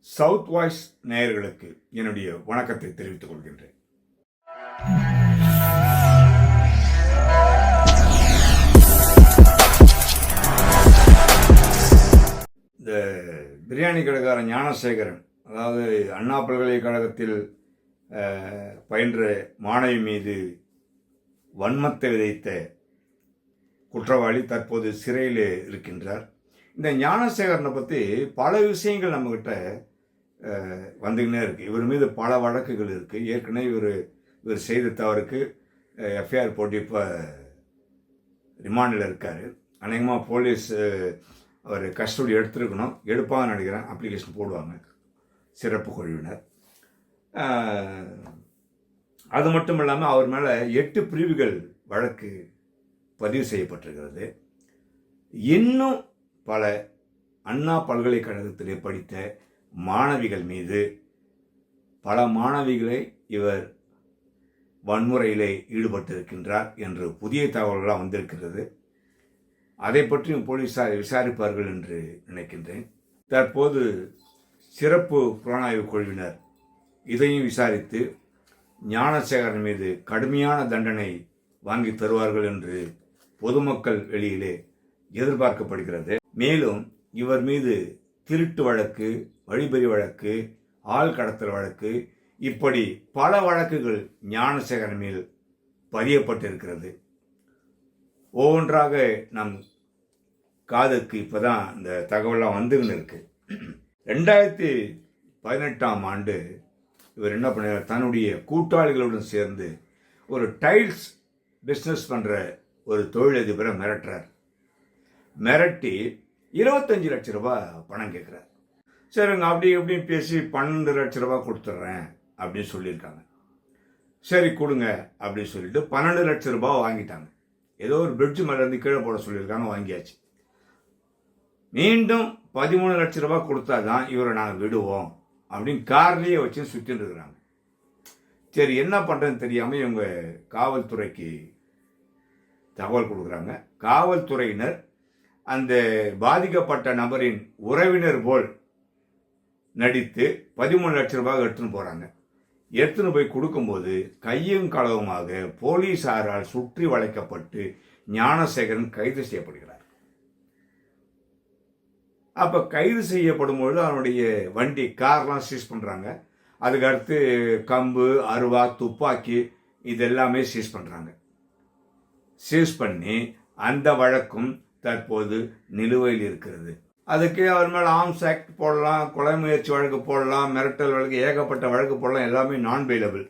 South voice நேயர்களுக்கு என்னுடைய வணக்கத்தை தெரிவித்துக் கொள்கின்றேன். இந்த பிரியாணி கடைக்காரன் ஞானசேகரன், அதாவது அண்ணா பல்கலைக்கழகத்தில் பயின்ற மாணவி மீது வன்மத்தை விதைத்த குற்றவாளி தற்போது சிறையில் இருக்கின்றார். இந்த ஞானசேகரனை பற்றி பல விஷயங்கள் நம்மக்கிட்ட வந்துக்கினே இருக்குது. இவர் மீது பல வழக்குகள் இருக்குது. ஏற்கனவே இவர் செய்த தவறுக்கு எஃப்ஐஆர் போட்டு இப்போ ரிமாண்டில் இருக்கார். அநேகமாக போலீஸ் அவர் கஸ்டடி எடுத்துருக்கணும், எடுப்பாங்கன்னு நினைக்கிறேன். அப்ளிகேஷன் போடுவாங்க சிறப்பு குழுவினர். அது மட்டும் இல்லாமல் அவர் மேலே 8 பிரிவுகள் வழக்கு பதிவு செய்யப்பட்டிருக்கிறது. இன்னும் பல அண்ணா பல்கலைக்கழகத்திலே படித்த மாணவிகள் மீது பல மாணவிகளை இவர் வன்முறையிலே ஈடுபட்டிருக்கின்றார் என்று புதிய தகவல்களாக வந்திருக்கிறது. அதை பற்றியும் போலீசார் விசாரிப்பார்கள் என்று நினைக்கின்றேன். தற்போது சிறப்பு புலனாய்வு குழுவினர் இதையும் விசாரித்து ஞானசேகரன் மீது கடுமையான தண்டனை வாங்கி தருவார்கள் என்று பொதுமக்கள் வெளியிலே எதிர்பார்க்கப்படுகிறது. மேலும் இவர் மீது திருட்டு வழக்கு, வழிப்பறி வழக்கு, ஆள் கடத்தல் வழக்கு, இப்படி பல வழக்குகள் ஞானசேகரன் மேல் பதியப்பட்டிருக்கிறது. ஒவ்வொன்றாக நம் காதுக்கு இப்போதான் இந்த தகவலாம் வந்துன்னு இருக்கு. 2018ஆம் ஆண்டு இவர் என்ன பண்ணார், தன்னுடைய கூட்டாளிகளுடன் சேர்ந்து ஒரு டைல்ஸ் பிஸ்னஸ் பண்ணுற ஒரு தொழிலதிபரை மிரட்டுறார். மிரட்டி 25 லட்ச ரூபாய் பணம் கேட்குறார். சரிங்க, அப்படி எப்படின்னு பேசி 12 லட்ச ரூபாய் கொடுத்துட்றேன் அப்படின்னு சொல்லியிருக்காங்க. சரி கொடுங்க அப்படின்னு சொல்லிட்டு 12 லட்ச ரூபாய் வாங்கிட்டாங்க. ஏதோ ஒரு பிரிட்ஜ் மேலே இருந்து கீழே போட சொல்லியிருக்காங்க, வாங்கியாச்சு. மீண்டும் 13 லட்ச ரூபாய் கொடுத்தா தான் இவரை நாங்கள் விடுவோம் அப்படின்னு கார்லேயே வச்சு சுற்றிட்டு இருக்கிறாங்க. சரி என்ன பண்ணுறதுன்னு தெரியாமல் இவங்க காவல்துறைக்கு தகவல் கொடுக்குறாங்க. காவல்துறையினர் அந்த பாதிக்கப்பட்ட நபரின் உறவினர் போல் நடித்து 13 லட்ச ரூபாய் எடுத்துன்னு போகிறாங்க. எடுத்துன்னு போய் கொடுக்கும்போது கையும் களவுமாக போலீசாரால் சுற்றி வளைக்கப்பட்டு ஞானசேகரன் கைது செய்யப்படுகிறார். அப்போ கைது செய்யப்படும் பொழுது அவனுடைய வண்டி, கார்லாம் சீஸ் பண்ணுறாங்க. அதுக்கடுத்து கம்பு, அருவா, துப்பாக்கி இதெல்லாமே சீஸ் பண்ணுறாங்க. சீஸ் பண்ணி அந்த வழக்கும் தற்போது நிலுவையில் இருக்கிறது. அதுக்கு அவர் மேலே ஆர்ம்ஸ் ஆக்ட் போடலாம், கொலை முயற்சி வழக்கு போடலாம், மிரட்டல் வழக்கு, ஏகப்பட்ட வழக்கு போடலாம். எல்லாமே நான் பெயிலபிள்.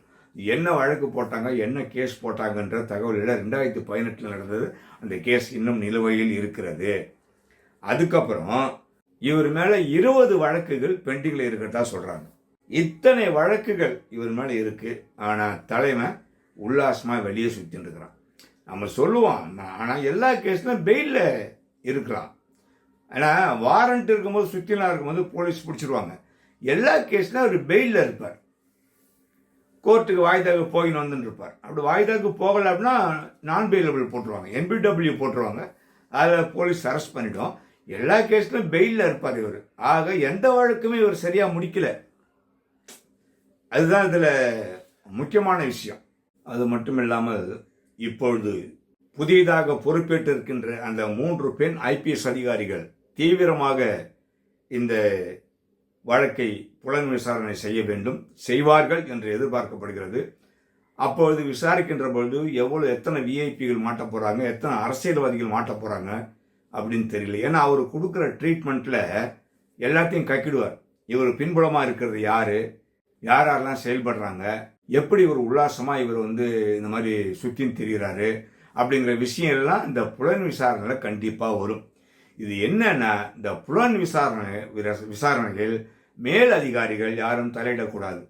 என்ன வழக்கு போட்டாங்க, என்ன கேஸ் போட்டாங்கன்ற தகவல் இல்லை. 2018 நடந்தது. அந்த கேஸ் இன்னும் நிலுவையில் இருக்கிறது. அதுக்கப்புறம் இவர் மேலே 20 வழக்குகள் பெண்டிங்கில் இருக்கிறதா சொல்கிறாங்க. இத்தனை வழக்குகள் இவர் மேலே இருக்கு. ஆனால் தலைமை உல்லாசமாக வெளியே சுற்றின்னு இருக்கிறான். நம்ம சொல்லுவோம், ஆனால் எல்லா கேஸ்லையும் பெயிலில் இருக்கலாம். ஏன்னா வாரண்ட் இருக்கும்போது, சுற்றிலாம் இருக்கும்போது போலீஸ் பிடிச்சிருவாங்க. எல்லா கேஸ்லையும் அவர் பெயிலில் இருப்பார். கோர்ட்டுக்கு வாய்தாக்கு போயின்னு வந்துன்னு இருப்பார். அப்படி வாய்தாக்கு போகலை அப்படின்னா நான் பெயிலபிள் போட்டுருவாங்க, NBW போட்டுருவாங்க. அதில் போலீஸ் அரெஸ்ட் பண்ணிட்டோம். எல்லா கேஸ்லையும் பெயிலில் இருப்பார் இவர். ஆக எந்த வழக்குமே இவர் சரியாக முடிக்கல. அதுதான் இதில் முக்கியமான விஷயம். அது மட்டும் இல்லாமல் இப்பொழுது புதிதாக பொறுப்பேற்றிருக்கின்ற அந்த 3 பெண் IPS அதிகாரிகள் தீவிரமாக இந்த வழக்கை புலன் விசாரணை செய்ய வேண்டும், செய்வார்கள் என்று எதிர்பார்க்கப்படுகிறது. அப்பொழுது விசாரிக்கின்ற பொழுது எத்தனை விஐபிகள் மாட்ட போகிறாங்க, எத்தனை அரசியல்வாதிகள் மாட்ட போகிறாங்க அப்படின்னு தெரியல. ஏன்னா அவர் கொடுக்குற ட்ரீட்மெண்ட்டில் எல்லாத்தையும் கக்கிடுவார். இவர் பின்புலமாக இருக்கிறது யாரெல்லாம் செயல்படுறாங்க, எப்படி ஒரு உல்லாசமாக இவர் இந்த மாதிரி சுற்றின்னு திரிகிறாரு அப்படிங்கிற விஷயம் எல்லாம் இந்த புலன் விசாரணையில் கண்டிப்பாக வரும். இது என்னன்னா, இந்த புலன் விசாரணைகள் மேல் அதிகாரிகள் யாரும் தலையிடக்கூடாது,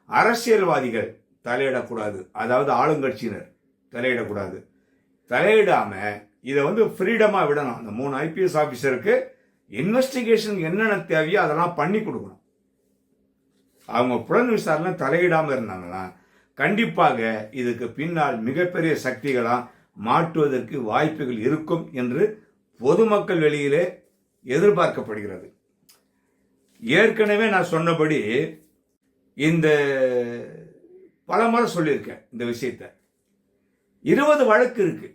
அரசியல்வாதிகள் தலையிடக்கூடாது, அதாவது ஆளுங்கட்சியினர் தலையிடக்கூடாது. தலையிடாமல் இதை ஃப்ரீடமாக விடணும். அந்த 3 IPS ஆஃபீஸருக்கு இன்வெஸ்டிகேஷனுக்கு என்னென்ன தேவையோ அதெல்லாம் பண்ணி கொடுக்கணும். அவங்க புலன் விசாரணை தலையிடாமல் இருந்தாங்கன்னா கண்டிப்பாக இதுக்கு பின்னால் மிகப்பெரிய சக்திகளாக மாற்றுவதற்கு வாய்ப்புகள் இருக்கும் என்று பொதுமக்கள் வெளியிலே எதிர்பார்க்கப்படுகிறது. ஏற்கனவே நான் சொன்னபடி இந்த பல முறை சொல்லியிருக்கேன் இந்த விஷயத்தை. 20 வழக்கு இருக்கு.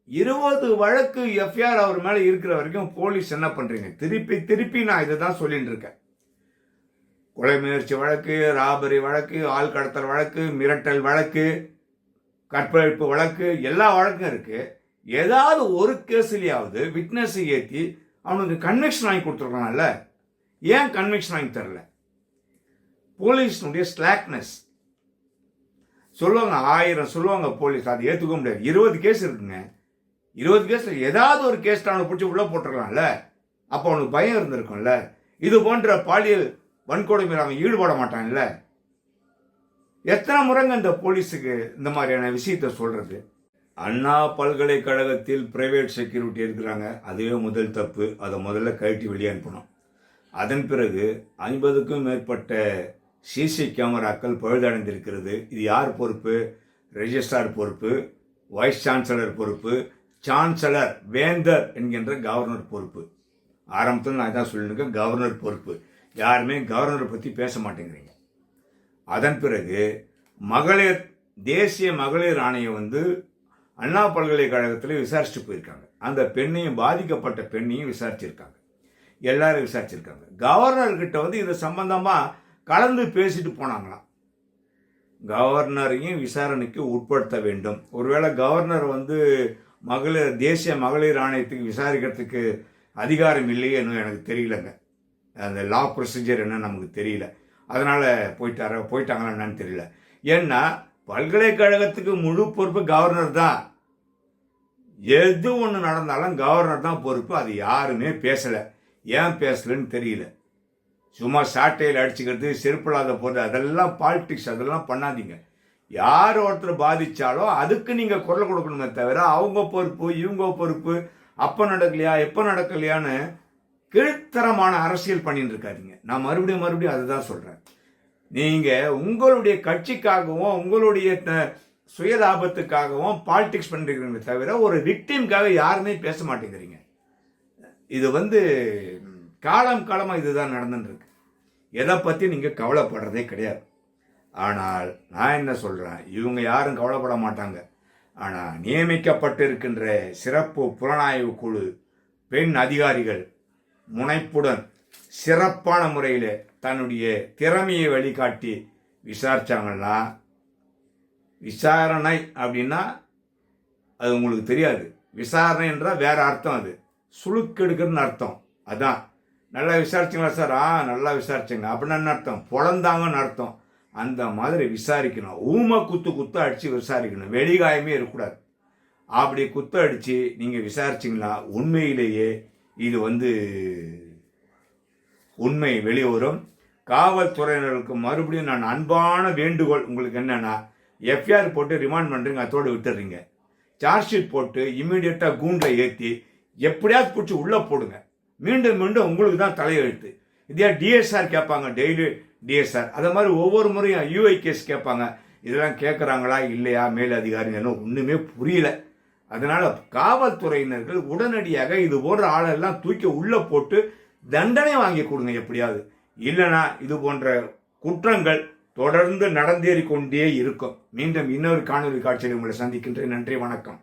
20 வழக்கு எஃப்ஐஆர் அவர் மேல இருக்கிற வரைக்கும் போலீஸ் என்ன பண்றீங்க? திருப்பி திருப்பி நான் இதை தான் சொல்லிட்டு இருக்கேன். கொலை முயற்சி வழக்கு, ராபரி வழக்கு, ஆள் கடத்தல் வழக்கு, மிரட்டல் வழக்கு, கற்பழிப்பு வழக்கு, எல்லா வழக்கும் இருக்கு. ஏதாவது ஒரு கேஸ்லயாவது விட்னஸ் ஏற்றி அவனுக்கு கன்விக்ஷன் வாங்கி கொடுத்துருக்கலாம்ல. ஏன் கன்விக்ஷன் வாங்கி தரல? போலீஸினுடைய ஸ்லாக்னஸ். சொல்லுவாங்க 1000 சொல்லுவாங்க போலீஸ், அதை ஏற்றுக்க முடியாது. 20 கேஸ் இருக்குங்க. 20 கேஸ்ல ஏதாவது ஒரு கேஸ் அவனை பிடிச்சி உள்ள போட்டுருக்கலாம்ல. அப்போ அவனுக்கு பயம் இருந்திருக்கும்ல. இது போன்ற பாலியல் வன்கொடுமையில் அவன் ஈடுபட மாட்டான்ல. எத்தனை முறைங்க இந்த போலீஸுக்கு இந்த மாதிரியான விஷயத்த சொல்றது? அண்ணா பல்கலைக்கழகத்தில் பிரைவேட் செக்யூரிட்டி இருக்கிறாங்க. அதுவே முதல் தப்பு. அதை முதல்ல கழட்டி வெளியே அனுப்பணும். அதன் பிறகு 50க்கும் மேற்பட்ட சிசி கேமராக்கள் பழுதடைந்திருக்கிறது. இது யார் பொறுப்பு? ரெஜிஸ்ட்ரார் பொறுப்பு, வைஸ் சான்சலர் பொறுப்பு, சான்சலர் வேந்தர் என்கின்ற கவர்னர் பொறுப்பு. ஆரம்பத்தில் நான் தான் சொல்லியிருக்கேன், கவர்னர் பொறுப்பு. யாருமே கவர்னரை பற்றி பேச மாட்டேங்கிறீங்க. அதன் பிறகு மகளிர் தேசிய மகளிர் ஆணையம் அண்ணா பல்கலைக்கழகத்தில் விசாரிச்சுட்டு போயிருக்காங்க. அந்த பெண்ணையும், பாதிக்கப்பட்ட பெண்ணையும் விசாரிச்சிருக்காங்க. எல்லாரும் விசாரிச்சிருக்காங்க. கவர்னர்கிட்ட இது சம்பந்தமா கலந்து பேசிட்டு போனாங்களாம். கவர்னரையும் விசாரணைக்கு உட்படுத்த வேண்டும். ஒருவேளை கவர்னர் மகளிர் தேசிய மகளிர் ஆணையத்துக்கு விசாரிக்கிறதுக்கு அதிகாரம் இல்லையே எனக்கு தெரியலங்க. அந்த லா ப்ரொசீஜர் என்ன நமக்கு தெரியல. அதனால போயிட்டாங்களா என்னன்னு தெரியல. ஏன்னா பல்கலைக்கழகத்துக்கு முழு பொறுப்பு கவர்னர் தான். எது ஒன்று நடந்தாலும் கவர்னர் தான் பொறுப்பு. அது யாருமே பேசலை. ஏன் பேசலன்னு தெரியல. சும்மா சாட்டையில் அடிச்சுக்கிறது, செருப்பில்லாத போது, அதெல்லாம் பாலிடிக்ஸ். அதெல்லாம் பண்ணாதீங்க. யார் ஒருத்தர் பாதிச்சாலோ அதுக்கு நீங்க குரல் கொடுக்கணுமே தவிர அவங்க பொறுப்பு, இவங்க பொறுப்பு, அப்ப நடக்கலையா எப்ப நடக்கலையான்னு கீழ்த்தரமான அரசியல் பண்ணிட்டு இருக்காதீங்க. நான் மறுபடியும் அதுதான் சொல்றேன். நீங்க உங்களுடைய கட்சிக்காகவும் உங்களுடைய சுயலாபத்துக்காகவும் பாலிடிக்ஸ் பண்றீங்க தவிர ஒரு விக்டிம்காக யாருமே பேச மாட்டேங்கிறீங்க. இது காலமா இதுதான் நடந்துட்டு இருக்கு. எதை பத்தி நீங்க கவலைப்படுறதே கிடையாது. ஆனால் நான் என்ன சொல்றேன், இவங்க யாரும் கவலைப்பட மாட்டாங்க. ஆனா நியமிக்கப்பட்டிருக்கின்ற சிறப்பு புலனாய்வு குழு பெண் அதிகாரிகள் முனைப்புடன் சிறப்பான முறையில் தன்னுடைய திறமையை வழிகாட்டி விசாரிச்சாங்கன்னா, விசாரணை அப்படின்னா அது உங்களுக்கு தெரியாது. விசாரணை என்றால் வேற அர்த்தம். அது சுழுக்கெடுக்கிறதுன்னு அர்த்தம். அதான் நல்லா விசாரிச்சிங்களா சார்? நல்லா விசாரிச்சுங்க அப்படின்னா என்ன அர்த்தம்? பொழந்தாங்கன்னு அர்த்தம். அந்த மாதிரி விசாரிக்கணும். ஊமை குத்து அடிச்சு விசாரிக்கணும். வெளிகாயமே இருக்கக்கூடாது. அப்படி குத்து அடிச்சு நீங்க விசாரிச்சிங்களா உண்மையிலேயே இது உண்மை வெளிவரும். காவல்துறையினருக்கு மறுபடியும் நான் அன்பான வேண்டுகோள் உங்களுக்கு என்னன்னா, எஃப்ஐஆர் போட்டு ரிமாண்ட் பண்றீங்க, அதோடு விட்டுறீங்க. சார்ஜ் ஷீட் போட்டு இம்மிடியட்டா கூண்டை ஏற்றி எப்படியாவது பிடிச்சி உள்ள போடுங்க. மீண்டும் உங்களுக்கு தான் தலையெழுத்து. இதே டிஎஸ்ஆர் கேட்பாங்க, டெய்லி டிஎஸ்ஆர். அதே மாதிரி ஒவ்வொரு முறையும் யூஐ கேஸ் கேட்பாங்க. இதெல்லாம் கேட்குறாங்களா இல்லையா மேல் அதிகாரின்னு ஒன்றுமே புரியல. அதனால காவல்துறையினர்கள் உடனடியாக இது போன்ற ஆளெல்லாம் தூக்கி உள்ள போட்டு தண்டனை வாங்கி கொடுங்க எப்படியாவது. இல்லைனா இது போன்ற குற்றங்கள் தொடர்ந்து நடந்தேறிக்கொண்டே இருக்கும். மீண்டும் இன்னொரு காணொலி காட்சியில் உங்களை சந்திக்கின்றேன். நன்றி, வணக்கம்.